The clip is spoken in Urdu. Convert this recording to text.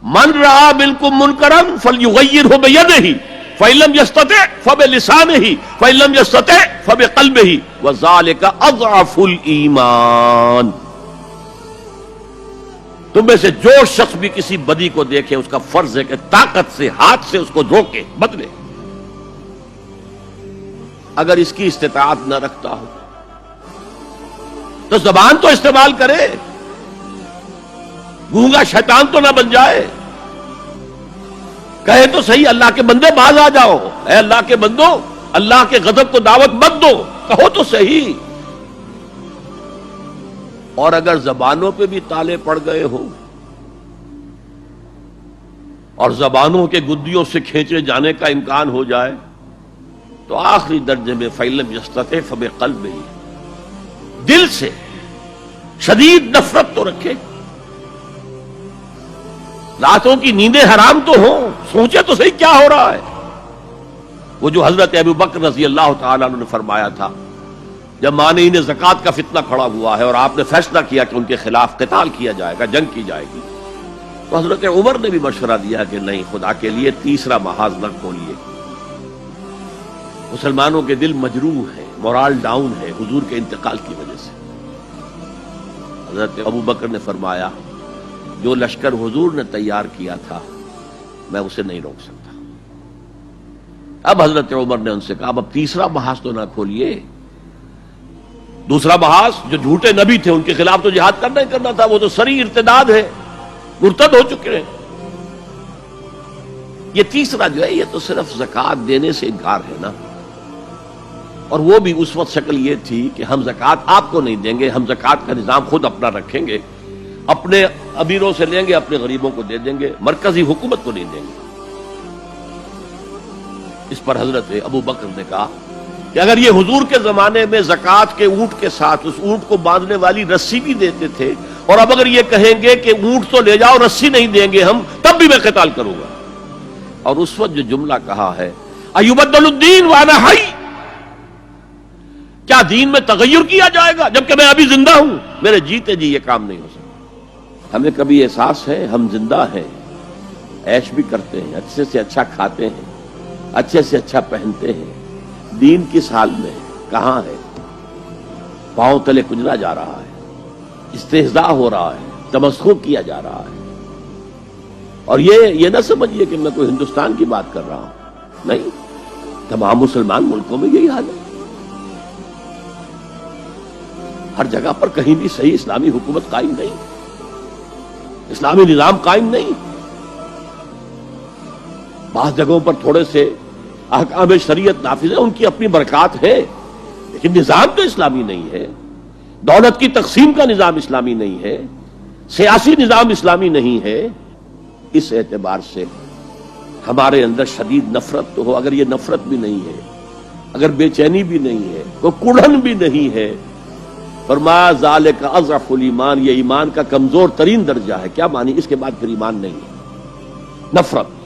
من رعا منکم منکرا فلیغیرہ بیدہ فإن لم يستطع فبلسانہ فإن لم يستطع فبقلبہ وذلک اضعف الایمان. تم میں سے جو شخص بھی کسی بدی کو دیکھے اس کا فرض ہے کہ طاقت سے ہاتھ سے اس کو روکے بدلے. اگر اس کی استطاعت نہ رکھتا ہو تو زبان تو استعمال کرے، گونگا شیطان تو نہ بن جائے. کہے تو صحیح اللہ کے بندے باز آ جاؤ، اے اللہ کے بندو اللہ کے غضب کو دعوت مت دو، کہو تو صحیح. اور اگر زبانوں پہ بھی تالے پڑ گئے ہوں اور زبانوں کے گدیوں سے کھینچے جانے کا امکان ہو جائے تو آخری درجے میں فَإِن لَمْ يَسْتَطِعْ فَبِقَلْبِهِ، دل سے شدید نفرت تو رکھے. راتوں کی نیندیں حرام تو ہوں، سوچے تو صحیح کیا ہو رہا ہے. وہ جو حضرت ابو بکر رضی اللہ تعالیٰ عنہ نے فرمایا تھا جب مانعین زکوٰۃ کا فتنہ کھڑا ہوا ہے اور آپ نے فیصلہ کیا کہ ان کے خلاف قتال کیا جائے گا، جنگ کی جائے گی، تو حضرت عمر نے بھی مشورہ دیا کہ نہیں، خدا کے لیے تیسرا محاذ نہ کھولیے. مسلمانوں کے دل مجروح ہے، مورال ڈاؤن ہے حضور کے انتقال کی وجہ سے. حضرت ابو بکر نے فرمایا جو لشکر حضور نے تیار کیا تھا میں اسے نہیں روک سکتا. اب حضرت عمر نے ان سے کہا اب تیسرا محاذ تو نہ کھولیے. دوسرا محاذ جو جھوٹے نبی تھے ان کے خلاف تو جہاد کرنا ہی کرنا تھا، وہ تو سری ارتداد ہے، مرتد ہو چکے ہیں. یہ تیسرا جو ہے یہ تو صرف زکوٰۃ دینے سے انکار ہے نا، اور وہ بھی اس وقت شکل یہ تھی کہ ہم زکوٰۃ آپ کو نہیں دیں گے، ہم زکوٰۃ کا نظام خود اپنا رکھیں گے، اپنے امیروں سے لیں گے، اپنے غریبوں کو دے دیں گے، مرکزی حکومت کو نہیں دیں گے. اس پر حضرت ابو بکر نے کہا کہ اگر یہ حضور کے زمانے میں زکوٰۃ کے اونٹ کے ساتھ اس اونٹ کو باندھنے والی رسی بھی دیتے تھے، اور اب اگر یہ کہیں گے کہ اونٹ تو لے جاؤ رسی نہیں دیں گے ہم، تب بھی میں قتال کروں گا. اور اس وقت جو جملہ کہا ہے ایبدل الدین وانا حی، کیا دین میں تغیر کیا جائے گا جبکہ میں ابھی زندہ ہوں؟ میرے جیتے جی یہ کام نہیں ہو سکتا. ہمیں کبھی احساس ہے ہم زندہ ہیں، عیش بھی کرتے ہیں، اچھے سے اچھا کھاتے ہیں، اچھے سے اچھا پہنتے ہیں، دین کس حال میں ہے، کہاں ہے؟ پاؤں تلے کچلا جا رہا ہے، استہزاء ہو رہا ہے، تمسخر کیا جا رہا ہے. اور یہ نہ سمجھیے کہ میں کوئی ہندوستان کی بات کر رہا ہوں، نہیں، تمام مسلمان ملکوں میں یہی حال ہے. ہر جگہ پر کہیں بھی صحیح اسلامی حکومت قائم نہیں، اسلامی نظام قائم نہیں. بعض جگہوں پر تھوڑے سے احکام شریعت نافذ ہیں، ان کی اپنی برکات ہے، لیکن نظام تو اسلامی نہیں ہے. دولت کی تقسیم کا نظام اسلامی نہیں ہے، سیاسی نظام اسلامی نہیں ہے. اس اعتبار سے ہمارے اندر شدید نفرت تو ہو. اگر یہ نفرت بھی نہیں ہے، اگر بے چینی بھی نہیں ہے، کوئی کڑھن بھی نہیں ہے، فرمایا ذالک اضعف الایمان، یہ ایمان کا کمزور ترین درجہ ہے. کیا معنی؟ اس کے بعد پھر ایمان نہیں ہے، نفرت.